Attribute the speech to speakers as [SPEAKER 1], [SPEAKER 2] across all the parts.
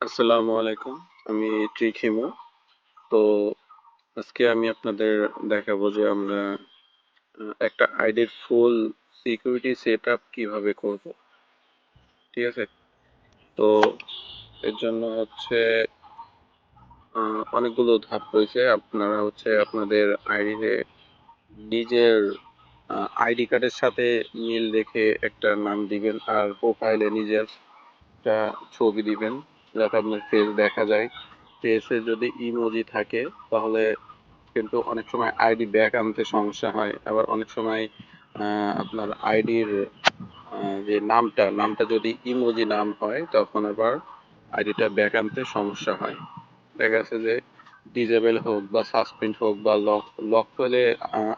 [SPEAKER 1] আসসালামু আলাইকুম। আমি ট্রিক হিমু। তো আজকে আমি আপনাদের দেখাবো যে আমরা একটা আইডির ফুল সিকিউরিটি সেটআপ কিভাবে করব। ঠিক আছে? তো এর জন্য হচ্ছে অনেকগুলো ধাপ রয়েছে। আপনারা হচ্ছে আপনাদের আইডিতে নিজের আইডি কার্ডের সাথে মিল রেখে একটা নাম দিবেন আর প্রোফাইলে নিজের একটা ছবি দিবেন যাতে আপনার ফেস দেখা যায়। ফেসে যদি ইমোজি থাকে তাহলে কিন্তু অনেক সময় আইডি ব্যাক আনতে সমস্যা হয়, আবার অনেক সময় আপনার আইডির যে নামটা যদি ইমোজি নাম হয় তখন আবার আইডিটা ব্যাক আনতে সমস্যা হয়। দেখা যাচ্ছে যে ডিজেবল হোক বা সাসপেন্ড হোক বা লক লক হলে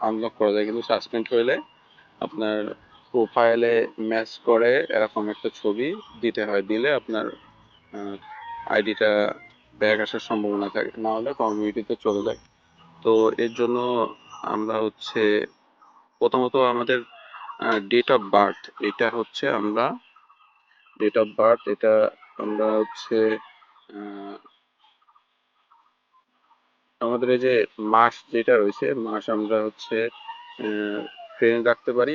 [SPEAKER 1] আনলক করা যায়, কিন্তু সাসপেন্ড হলে আপনার প্রোফাইলে ম্যাচ করে এরকম একটা ছবি দিতে হয়, দিলে আপনার আইডিটা ব্যাক আসার সম্ভাবনা থাকে, না হলে কমিউনিটিতে চলে যায়। তো এর জন্য আমরা হচ্ছে প্রথমত আমাদের ডেট অফ বার্থ, এটা আমরা হচ্ছে আহ, আমাদের এই যে মাস যেটা রয়েছে মাস আমরা হচ্ছে ফ্রেন্ড রাখতে পারি,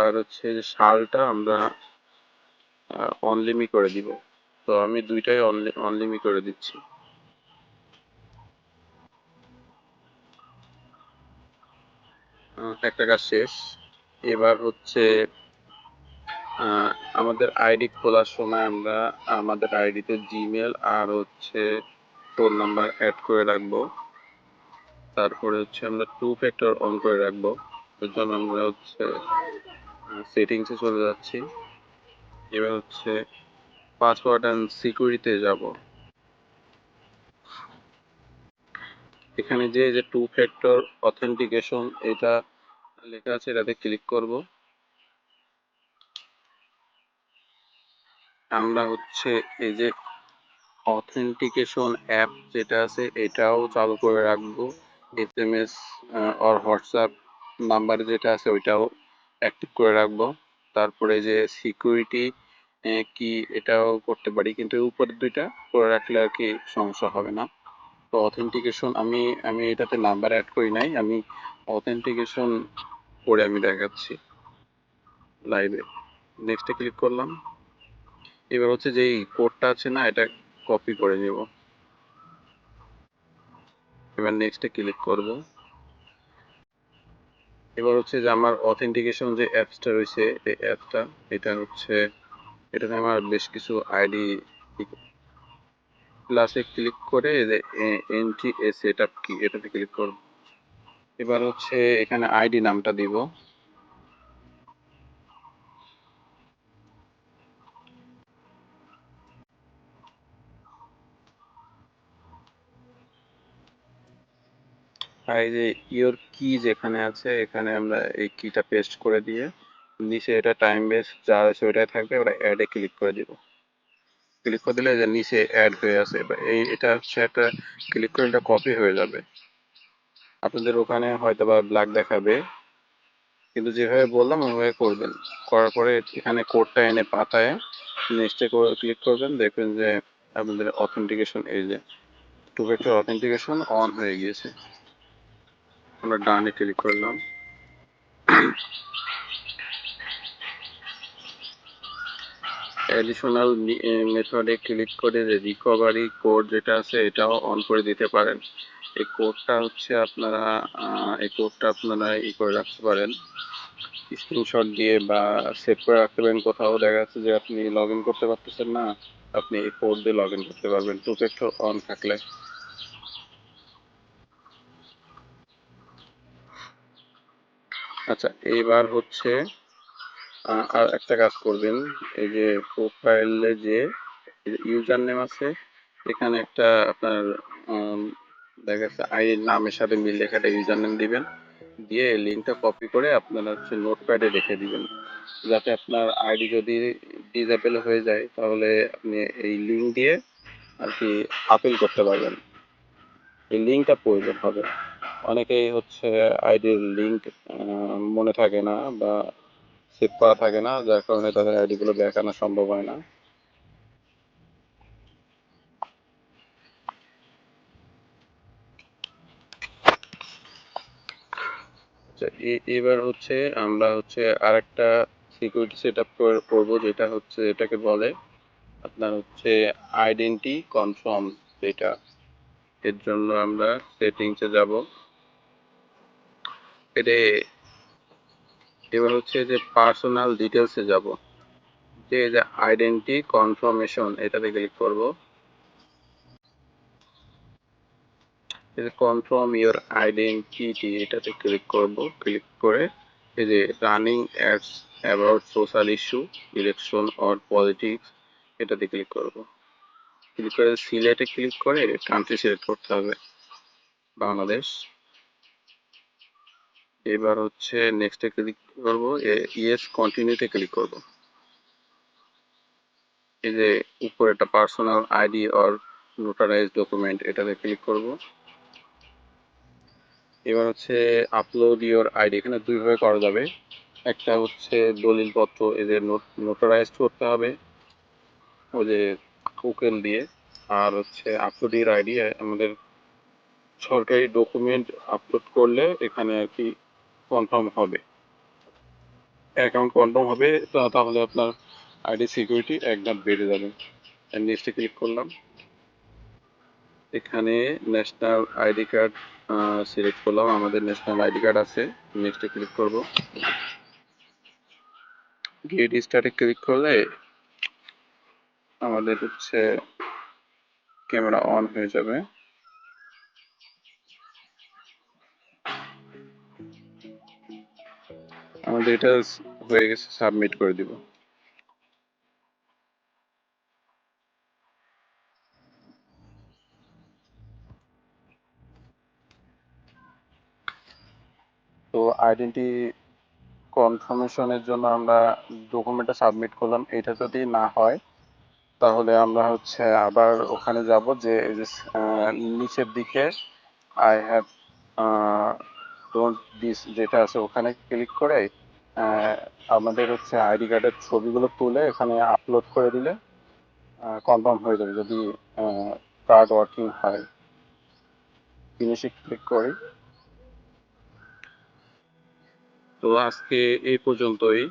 [SPEAKER 1] আর হচ্ছে যে সালটা আমরা অনলিমি করে দিব। তো আমি দুইটাই অনলিমি করে দিচ্ছি। একটা কাজ শেষ। এবার হচ্ছে আহ, আমাদের আইডি খোলার সময় আমরা আমাদের আইডিতে জিমেল আর হচ্ছে ফোন নাম্বার অ্যাড করে রাখবো। তারপরে হচ্ছে আমরা টু ফ্যাক্টর অন করে রাখবো। এর জন্য আমরা হচ্ছে সেটিংসে চলে যাচ্ছি। এবার হচ্ছে পাসওয়ার্ড অ্যান্ড সিকিউরিটিতে যাব। এখানে যে যে টু ফ্যাক্টর অথেন্টিকেশন এটা লেখা আছে, এটাতে ক্লিক করব। আমরা হচ্ছে এই যে অথেন্টিকেশন অ্যাপ যেটা আছে এটাও চালু করে রাখবো। এসএমএস আর হোয়াটসঅ্যাপ নাম্বার যেটা আছে ওইটাও অ্যাক্টিভ করে রাখবো। তারপরে যে সিকিউরিটি কি এটাও করতে পারি, কিন্তু উপরের দুইটা করে রাখলে আর কি সমস্যা হবে না। তো অথেন্টিকেশন আমি আমি এটাতে নাম্বার অ্যাড করি নাই, আমি অথেন্টিকেশন করে আমি দেখাচ্ছি লাইভে। নেক্সটে ক্লিক করলাম। এবার হচ্ছে যেই কোডটা আছে না, এটা কপি করে নেব। এবার নেক্সটে ক্লিক করব। এবার হচ্ছে যে আমার অথেন্টিকেশন যে অ্যাপসটা রয়েছে এই অ্যাপটা, এটা হচ্ছে এটাতে আমার বেশ কিছু আইডি প্লাসে ক্লিক করে এন্ট্রি এ সেটআপ কি এটাতে ক্লিক করব। এবার হচ্ছে এখানে আইডি নামটা দিব। আর এই যে ইওর কি যেখানে আছে এখানে আমরা এই কিটা পেস্ট করে দিয়ে নিচে এটা টাইম বেস যা আছে ওইটাই থাকবে, ওটা অ্যাডে ক্লিক করে দিব। ক্লিক করে দিলে যে নিচে অ্যাড হয়ে আছে, এটা হচ্ছে একটা ক্লিক করে এটা কপি হয়ে যাবে। আপনাদের ওখানে হয়তো বা ব্ল্যাক দেখাবে, কিন্তু যেভাবে বললাম ওইভাবে করবেন। করার পরে এখানে কোডটা এনে পাতায় নেক্সটে ক্লিক করবেন, দেখবেন যে আপনাদের অথেন্টিকেশন এই যে টু ফ্যাক্টর অথেন্টিকেশন অন হয়ে গিয়েছে। আমরা ডানে ক্লিক করলাম। অ্যাডিশনাল মেথডে ক্লিক করে যে রিকভারি কোড যেটা আছে এটাও অন করে দিতে পারেন। এই কোডটা আপনারা করে রাখতে পারেন, স্ক্রিনশট দিয়ে বা সেভ করে রাখতে পারেন। কোথাও দেখা যাচ্ছে যে আপনি লগ ইন করতে পারতেছেন না, আপনি এই কোড দিয়ে লগ ইন করতে পারবেন টু ফ্যাক্টর অন থাকলে। আচ্ছা, এইবার হচ্ছে আর একটা কাজ করবেন। এই যে প্রোফাইলে যে ইউজার নেম আছে এখানে একটা আপনার উম, দেখা যাচ্ছে আইডির নামের সাথে মিল রেখে একটা ইউজার নেম দিবেন, দিয়ে লিঙ্কটা কপি করে আপনারা হচ্ছে নোটপ্যাডে রেখে দিবেন, যাতে আপনার আইডি যদি ডিসেবল হয়ে যায় তাহলে আপনি এই লিঙ্ক দিয়ে আর কি আপিল করতে পারবেন। এই লিঙ্কটা প্রয়োজন হবে। অনেকেই হচ্ছে আইডির লিঙ্ক মনে থাকে না বা সেভ করা থাকে না, যার কারণে তাদের আইডি গুলো ব্যাক আনা সম্ভব হয় না। এবার হচ্ছে আমরা হচ্ছে আরেকটা সিকিউরিটি সেটআপ করব, যেটা হচ্ছে এটাকে বলে আপনার হচ্ছে আইডেন্টি কনফার্ম। এটা এর জন্য আমরা সেটিংসে যাব। এবার হচ্ছে যে পার্সোনাল ডিটেলসে যাব, যে আইডেন্টি কনফার্মেশন এটাতে ক্লিক করব। কনফার্ম ইওর আইডেন্টিটি এটাতে ক্লিক করব। ক্লিক করে এই যে running ads about social issue, election or politics এটাতে ক্লিক করব। ক্লিক করে সিলেটে ক্লিক করে কান্ট্রি সিলেক্ট করতে হবে, বাংলাদেশ। এবার হচ্ছে নেক্সটে ক্লিক করব, ইয়েস কন্টিনিউতে ক্লিক করব। এই যে উপরে একটা personal ID or notarise document এটাতে ক্লিক করব। এবার হচ্ছে আপলোড ইওর আইডি, এখানে দুইভাবে করা যাবে। একটা হচ্ছে দলিলপত্র এদের নোটারাইজ করতে হবে ওই যে টোকেন দিয়ে, আর হচ্ছে আপলোড ইওর আইডি আমাদের সরকারি ডকুমেন্ট আপলোড করলে এখানে আর কি কনফার্ম হবে, অ্যাকাউন্ট কনফার্ম হবে। তাহলে আপনার আইডি সিকিউরিটি এক ধাপ বেড়ে যাবে। নেক্সটে ক্লিক করলাম। এখানে ন্যাশনাল আইডি কার্ড সিলেক্ট করলাম, আমাদের ন্যাশনাল আইডি কার্ড আছে। নেক্সটে ক্লিক করব। গেট স্টার্টে ক্লিক করলে আমাদের হচ্ছে ক্যামেরা অন হয়ে যাবে। আমাদের এটা হয়ে গেছে, সাবমিট করে দিব। তো আইডেন্টি কনফার্মেশনের জন্য আমরা ডকুমেন্টটা সাবমিট করলাম, এটা যদি না হয় তাহলে আমরা হচ্ছে আবার ওখানে যাব, যে এই যে নিচের দিকে আই হ্যাভ ডোন্ট দিস যেটা আছে ওখানে ক্লিক করে আমাদের হচ্ছে আইডি কার্ডের ছবিগুলো তুলে এখানে আপলোড করে দিলে কনফার্ম হয়ে যাবে, যদি কার্ড ওয়ার্কিং হয়। ফিনিশে ক্লিক করি। তো আজকে এই পর্যন্তই।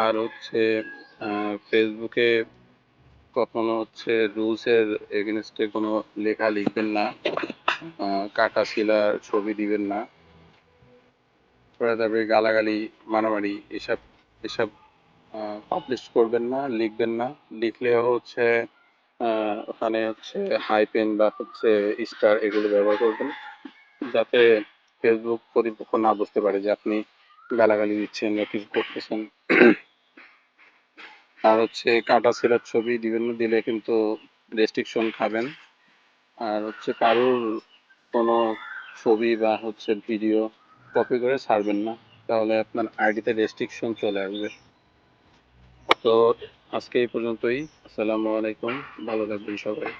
[SPEAKER 1] আর হচ্ছে ফেসবুকে কখনো হচ্ছে রুলসের এগেনস্টে কোনো লেখা লিখবেন না, কাটা শিলার ছবি দিবেন না, তারপরে গালাগালি মারামারি এসব এসব পাবলিশ করবেন না, লিখবেন না। লিখলেও হচ্ছে ওখানে হচ্ছে হাইপেন বা হচ্ছে স্টার এগুলো ব্যবহার করবেন, যাতে ফেসবুক কর্তৃপক্ষ না বুঝতে পারে যে আপনি গালাগালি দিচ্ছেন বা কিছু করতেছেন। আর হচ্ছে কাটা ছেঁড়ার ছবি দিবেন না, দিলে কিন্তু রেস্ট্রিকশন খাবেন। আর হচ্ছে কারোর কোনো ছবি বা হচ্ছে ভিডিও কপি করে ছাড়বেন না, তাহলে আপনার আইডিতে রেস্ট্রিকশন চলে আসবে। তো আজকে এই পর্যন্তই। আসসালামু আলাইকুম, ভালো থাকবেন সবাই।